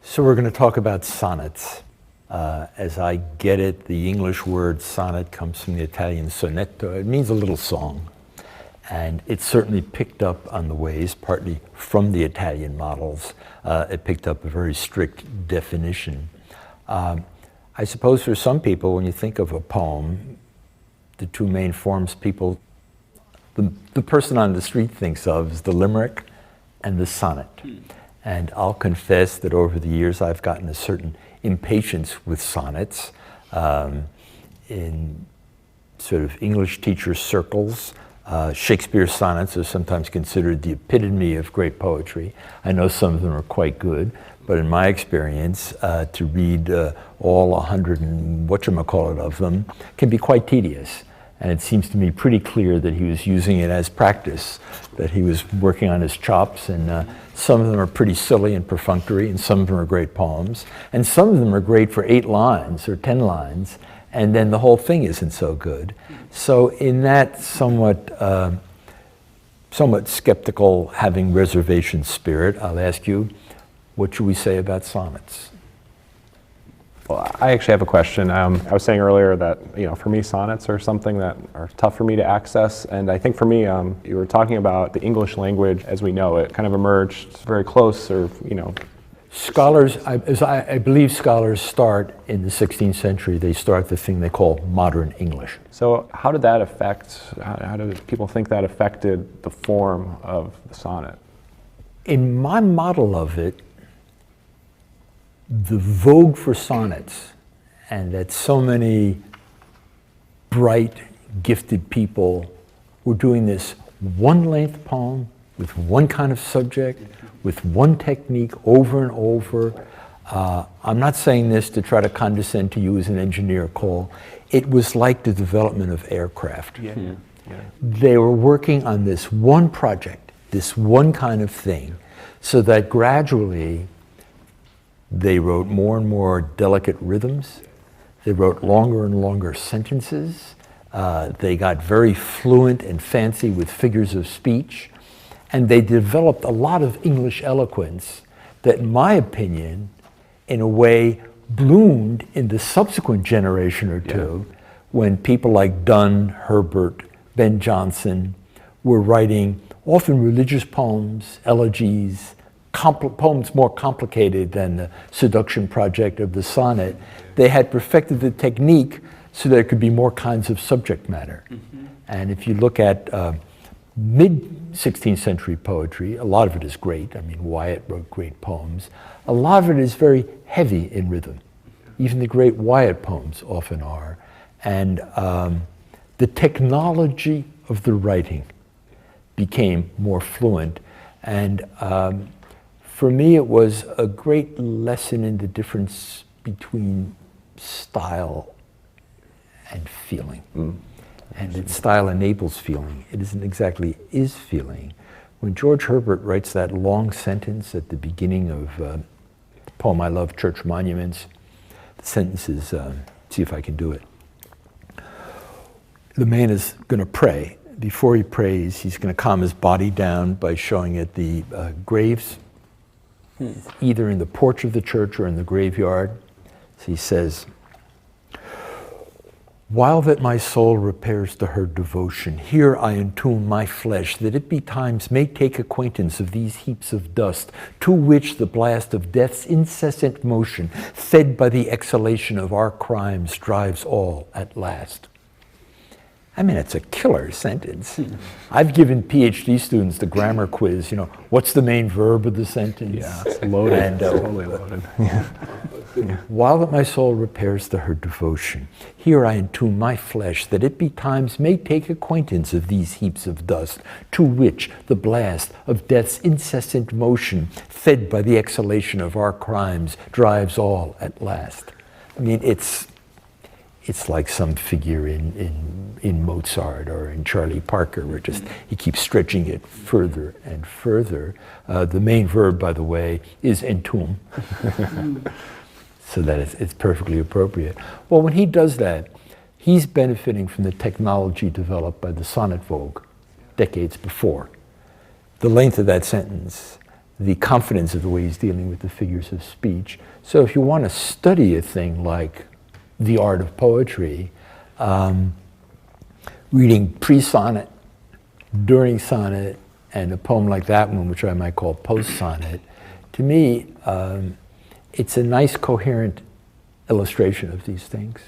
So we're going to talk about sonnets. As I get it, the English word sonnet comes from the Italian sonetto. It means a little song. And it certainly picked up on the ways, partly from the Italian models. It picked up a very strict definition. I suppose for some people, when you think of a poem, the two main forms the person on the street thinks of is the limerick and the sonnet. And I'll confess that over the years I've gotten a certain impatience with sonnets. In sort of English teacher circles, Shakespeare's sonnets are sometimes considered the epitome of great poetry. I know some of them are quite good, but in my experience, to read all 100 and whatchamacallit of them can be quite tedious. And it seems to me pretty clear that he was using it as practice, that he was working on his chops, and some of them are pretty silly and perfunctory, and some of them are great poems, and some of them are great for 8 lines or 10 lines, and then the whole thing isn't so good. So in that somewhat skeptical, having reservation spirit, I'll ask you, what should we say about sonnets? Well, I actually have a question. I was saying earlier that, for me, sonnets are something that are tough for me to access. And I think for me, you were talking about the English language as we know it kind of emerged very close, or, Scholars, I believe scholars start in the 16th century. They start the thing they call modern English. So how did that affect, how do people think that affected the form of the sonnet? In my model of it, the vogue for sonnets, and that so many bright, gifted people were doing this one-length poem with one kind of subject, with one technique over and over. I'm not saying this to try to condescend to you as an engineer, Cole. It was like the development of aircraft. Yeah. They were working on this one project, this one kind of thing, so that gradually they wrote more and more delicate rhythms. They wrote longer and longer sentences. They got very fluent and fancy with figures of speech. And they developed a lot of English eloquence that, in my opinion, in a way bloomed in the subsequent generation or two, when people like Donne, Herbert, Ben Jonson were writing often religious poems, elegies, poems more complicated than the seduction project of the sonnet. They had perfected the technique so there could be more kinds of subject matter. And if you look at mid-16th century poetry, a lot of it is great. I mean, Wyatt wrote great poems. A lot of it is very heavy in rhythm. Even the great Wyatt poems often are. And the technology of the writing became more fluent. And for me, it was a great lesson in the difference between style and feeling. And that style enables feeling. It isn't exactly is feeling. When George Herbert writes that long sentence at the beginning of the poem I love, Church Monuments, the sentence is, see if I can do it. The man is going to pray. Before he prays, he's going to calm his body down by showing it the graves, either in the porch of the church or in the graveyard. So he says, "While that my soul repairs to her devotion, here I entomb my flesh, that it betimes may take acquaintance of these heaps of dust, to which the blast of death's incessant motion, fed by the exhalation of our crimes, drives all at last." I mean, it's a killer sentence. I've given PhD students the grammar quiz, what's the main verb of the sentence? Yeah, it's loaded. And, totally loaded. "While that my soul repairs to her devotion, here I entomb my flesh, that it betimes may take acquaintance of these heaps of dust, to which the blast of death's incessant motion, fed by the exhalation of our crimes, drives all at last." I mean, it's like some figure in Mozart or in Charlie Parker, where he keeps stretching it further and further. The main verb, by the way, is entomb. So that it's perfectly appropriate. Well, when he does that, he's benefiting from the technology developed by the sonnet vogue decades before. The length of that sentence the confidence of the way he's dealing with the figures of speech. So if you want to study a thing like the art of poetry, reading pre-sonnet, during sonnet, and a poem like that one, which I might call post-sonnet, to me, it's a nice, coherent illustration of these things.